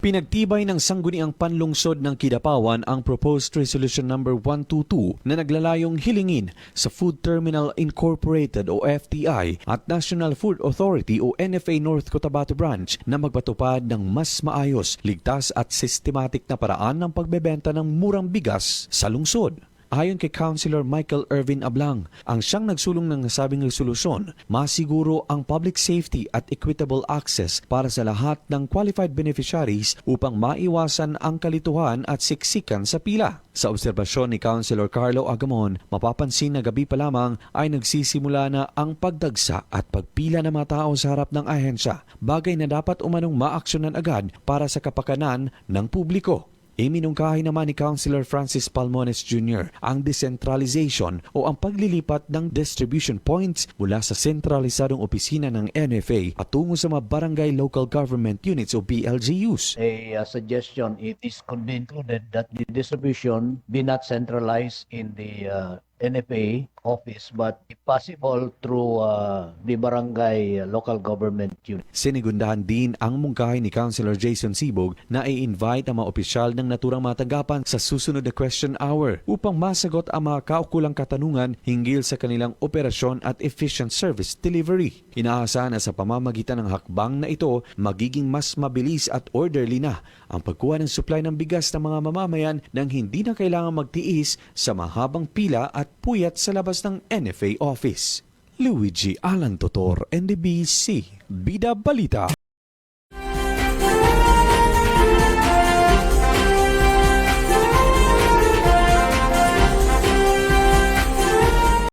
Pinagtibay ng Sangguniang Panlungsod ng Kidapawan ang Proposed Resolution No. 122 na naglalayong hilingin sa Food Terminal Incorporated o FTI at National Food Authority o NFA North Cotabato Branch na magpatupad ng mas maayos, ligtas at systematic na paraan ng pagbebenta ng murang bigas sa lungsod. Ayon kay Councilor Michael Irvin Ablang, ang siyang nagsulong ng nasabing resolusyon, masiguro ang public safety at equitable access para sa lahat ng qualified beneficiaries upang maiwasan ang kalituhan at siksikan sa pila. Sa obserbasyon ni Councilor Carlo Agamon, mapapansin na gabi pa lamang ay nagsisimula na ang pagdagsa at pagpila ng mga tao sa harap ng ahensya, bagay na dapat umanong maaksyonan agad para sa kapakanan ng publiko. Iminungkahi naman ni Councilor Francis Palmones Jr. ang decentralization o ang paglilipat ng distribution points mula sa sentralisadong opisina ng NFA patungo sa mga barangay local government units o BLGUs. A suggestion, it is could be included that the distribution be not centralized in the NFA office but if possible through the barangay local government unit. Sinigundahan din ang mungkahi ni Councilor Jason Sibog na i-invite ang mga opisyal ng naturang mga tanggapan sa susunod na question hour upang masagot ang mga kaukulang katanungan hinggil sa kanilang operasyon at efficient service delivery. Inaasahan na sa pamamagitan ng hakbang na ito, magiging mas mabilis at orderly na ang pagkuha ng supply ng bigas ng mga mamamayan nang hindi na kailangan magtiis sa mahabang pila at puyat sa labas ng NFA office. Luigi Alan Totor, NDBC, Bida Balita.